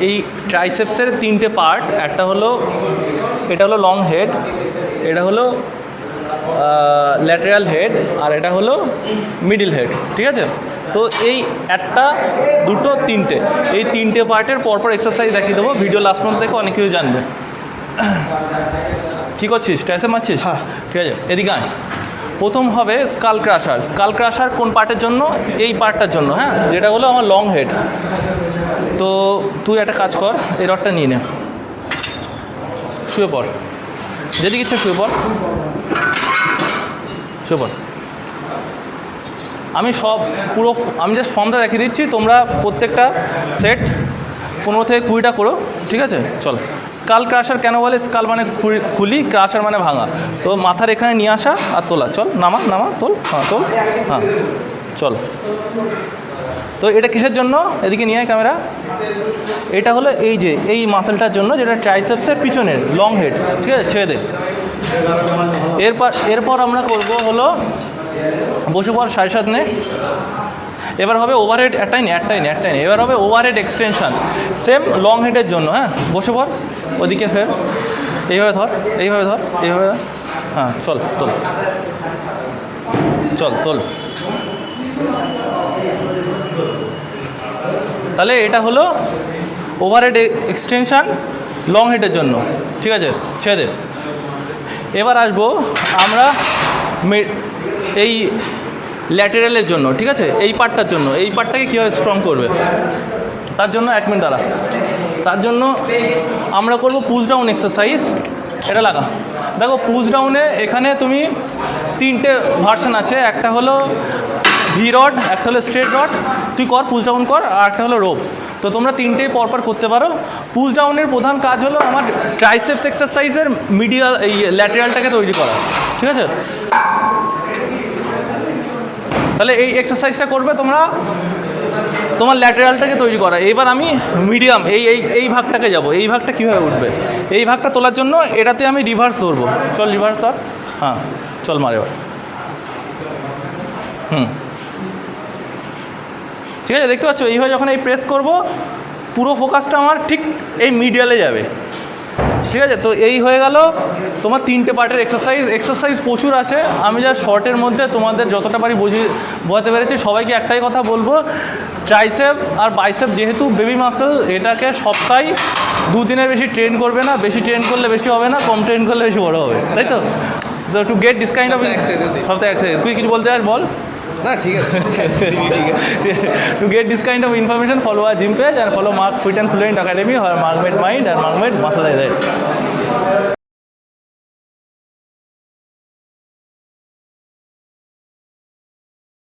এই ট্রাইসেপসের তিনটে পার্ট, একটা হলো এটা হলো লং হেড, এটা হলো ল্যাটেরাল হেড, আর এটা হলো মিডিল হেড, ঠিক আছে? তো এই একটা দুটো তিনটে, এই তিনটে পার্টের পরপর এক্সারসাইজ দেখিয়ে দেবো। ভিডিও লাস্ট পর্যন্ত দেখে অনেক কিছু জানবে। কী করছিস? ট্রাইসেপ মারছিস? হ্যাঁ, ঠিক আছে, এদিকে আয়। প্রথম হবে স্কাল ক্রাশার। স্কাল ক্রাশার কোন পার্টের জন্য? এই পার্টটার জন্য, হ্যাঁ, যেটা হলো আমার লং হেড। তো তুই একটা কাজ কর, এই রডটা নিয়ে নে, শুয়ে পড়, যেদিকে ইচ্ছে শুয়ে পড়, শুয়ে পড়। আমি জাস্ট ফর্মটা দেখিয়ে দিচ্ছি, তোমরা প্রত্যেকটা সেট 15 থেকে 20টা করো, ঠিক আছে? চল। স্কাল ক্রাশার কেন বলে? স্কাল মানে খুলি, ক্রাশার মানে ভাঙা। তো মাথার এখানে নিয়ে আসা আর তোলা। চল, নামা, তোল, হ্যাঁ তোল, হ্যাঁ চল। তো এটা কিসের জন্য? এদিকে নিয়ে আয় ক্যামেরা। এটা হলো এই মাসেলটার জন্য, যেটা ট্রাইসেপসের পিছনের লং হেড, ঠিক আছে? ছেড়ে দে। এরপর আমরা করব হলো বসে পড়, 7.5 নে। এবার হবে ওভারহেড, একটাই নে। এবার হবে ওভারহেড এক্সটেনশান, সেম লং হেডের জন্য, হ্যাঁ? বসে পড়, ওদিকে ফের, এইভাবে ধর, এইভাবে ধর, হ্যাঁ চল, তোল। তাহলে এটা হলো ওভারহেড এক্সটেনশান লং হেডের জন্য, ঠিক আছে? ছেড়ে দে। এবার আসবো আমরা এই ল্যাটেরালের জন্য, ঠিক আছে? এই পার্টটার জন্য, এই পার্টটাকে কীভাবে স্ট্রং করবে তার জন্য 1 মিনিট দাঁড়া। তার জন্য আমরা করব পুশ ডাউন এক্সারসাইজ। এটা লাগা। দেখো, পুশ ডাউনে এখানে তুমি 3টে ভার্সন আছে। একটা হলো ভি রড, একটা হলো স্ট্রেট রড, তুই কর, পুশ ডাউন কর, আর একটা হলো রোপ। তো তোমরা 3টেই পরপর করতে পারো। পুশ ডাউনের প্রধান কাজ হলো আমার ট্রাইসেপস এক্সারসাইজের মিডিয়াল এই ল্যাটেরালটাকে তৈরি করা, ঠিক আছে? তাহলে এই এক্সারসাইজটা করবে তোমরা, তোমার ল্যাটেরালটাকে তৈরি করা। এবার আমি মিডিয়াম এই ভাগটাকে যাব। এই ভাগটা কীভাবে উঠবে? এই ভাগটা তোলার জন্য এটাতে আমি রিভার্স ধরবো। চল, রিভার্স ধর, হ্যাঁ চল, মার এবার। ঠিক আছে, দেখতে পাচ্ছ? এইভাবে যখন এই প্রেস করব, পুরো ফোকাসটা আমার ঠিক এই মিডিয়ালে যাবে, ঠিক আছে? তো এই হয়ে গেল তোমার 3টে পার্টের এক্সারসাইজ প্রচুর আছে। আমি যা শর্টের মধ্যে তোমাদের যতটা পারি বোঝাতে পেরেছি। সবাইকে একটাই কথা বলবো, ট্রাইসেপ আর বাইসেপ যেহেতু বেবি মাসেল, এটাকে সপ্তাহে 2 দিনের বেশি ট্রেন করবে না। বেশি ট্রেন করলে বেশি হবে না, কম ট্রেন করলে বেশি বড় হবে, তাই তো? To get this kind of সপ্তাহে 1 থেকে তুই কিছু বলতে আর বল না, ঠিক আছে। To get this kind of information, follow our gym page and follow Mark Fit and Fluent Academy or Mark Made Mind and Mark Made Muscle.